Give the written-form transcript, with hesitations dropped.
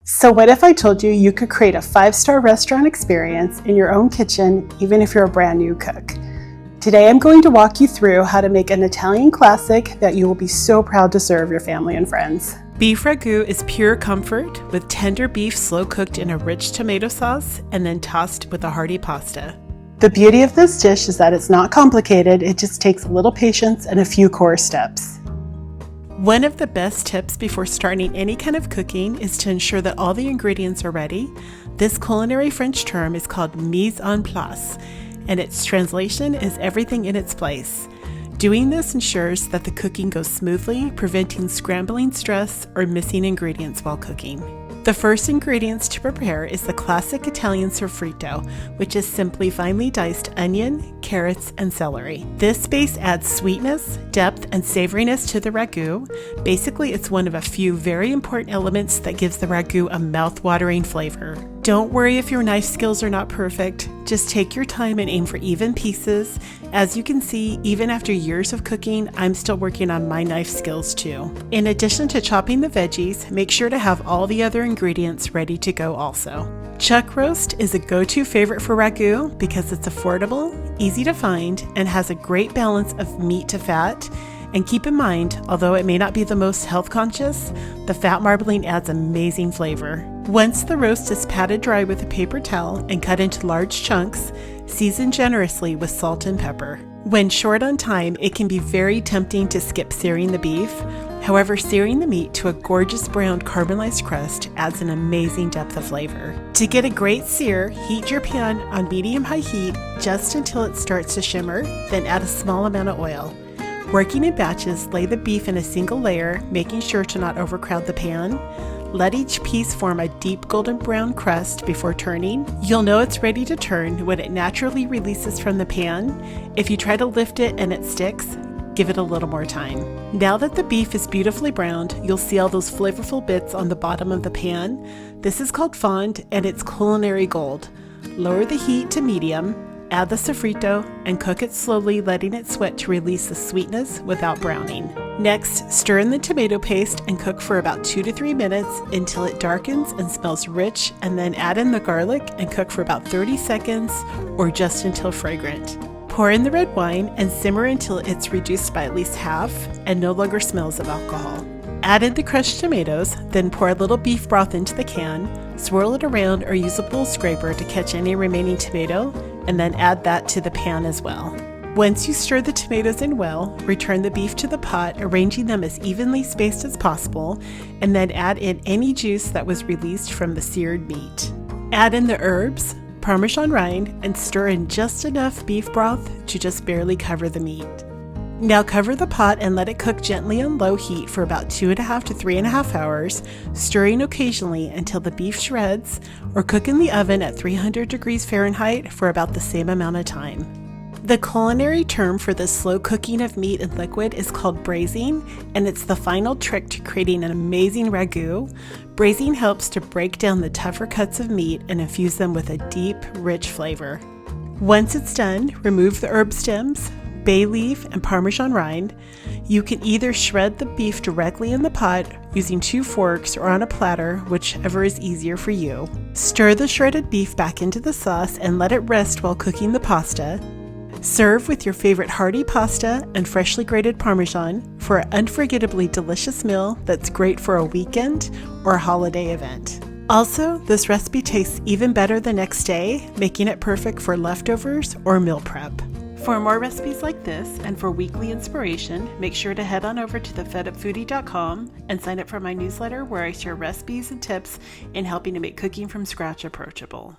So what if I told you you could create a 5-star restaurant experience in your own kitchen, even if you're a brand new cook? Today I'm going to walk you through how to make an Italian classic that you will be so proud to serve your family and friends. Beef Ragù is pure comfort with tender beef slow cooked in a rich tomato sauce and then tossed with a hearty pasta. The beauty of this dish is that it's not complicated, it just takes a little patience and a few core steps. One of the best tips before starting any kind of cooking is to ensure that all the ingredients are ready. This culinary French term is called mise en place, and its translation is everything in its place. Doing this ensures that the cooking goes smoothly, preventing scrambling stress or missing ingredients while cooking. The first ingredients to prepare is the classic Italian sofrito, which is simply finely diced onion, carrots, and celery. This base adds sweetness, depth, and savoriness to the ragu. Basically, it's one of a few very important elements that gives the ragu a mouth-watering flavor. Don't worry if your knife skills are not perfect. Just take your time and aim for even pieces. As you can see, even after years of cooking, I'm still working on my knife skills too. In addition to chopping the veggies, make sure to have all the other ingredients ready to go also. Chuck roast is a go-to favorite for ragu because it's affordable, easy to find, and has a great balance of meat to fat. And keep in mind, although it may not be the most health conscious, the fat marbling adds amazing flavor. Once the roast is patted dry with a paper towel and cut into large chunks, season generously with salt and pepper. When short on time, it can be very tempting to skip searing the beef. However, searing the meat to a gorgeous brown caramelized crust adds an amazing depth of flavor. To get a great sear, heat your pan on medium-high heat just until it starts to shimmer, then add a small amount of oil. Working in batches, lay the beef in a single layer, making sure to not overcrowd the pan. Let each piece form a deep golden brown crust before turning. You'll know it's ready to turn when it naturally releases from the pan. If you try to lift it and it sticks, give it a little more time. Now that the beef is beautifully browned, you'll see all those flavorful bits on the bottom of the pan. This is called fond and it's culinary gold. Lower the heat to medium. Add the sofrito and cook it slowly, letting it sweat to release the sweetness without browning. Next, stir in the tomato paste and cook for about 2 to 3 minutes until it darkens and smells rich, and then add in the garlic and cook for about 30 seconds or just until fragrant. Pour in the red wine and simmer until it's reduced by at least half and no longer smells of alcohol. Add in the crushed tomatoes, then pour a little beef broth into the can, swirl it around or use a bowl scraper to catch any remaining tomato, and then add that to the pan as well. Once you stir the tomatoes in well, return the beef to the pot, arranging them as evenly spaced as possible, and then add in any juice that was released from the seared meat. Add in the herbs, Parmesan rind, and stir in just enough beef broth to just barely cover the meat. Now cover the pot and let it cook gently on low heat for about 2.5 to 3.5 hours, stirring occasionally until the beef shreds, or cook in the oven at 300 degrees Fahrenheit for about the same amount of time. The culinary term for this slow cooking of meat in liquid is called braising, and it's the final trick to creating an amazing ragu. Braising helps to break down the tougher cuts of meat and infuse them with a deep, rich flavor. Once it's done, remove the herb stems, bay leaf, and Parmesan rind. You can either shred the beef directly in the pot using 2 forks or on a platter, whichever is easier for you. Stir the shredded beef back into the sauce and let it rest while cooking the pasta. Serve with your favorite hearty pasta and freshly grated Parmesan for an unforgettably delicious meal that's great for a weekend or a holiday event. Also, this recipe tastes even better the next day, making it perfect for leftovers or meal prep. For more recipes like this and for weekly inspiration, make sure to head on over to thefedupfoodie.com and sign up for my newsletter where I share recipes and tips in helping to make cooking from scratch approachable.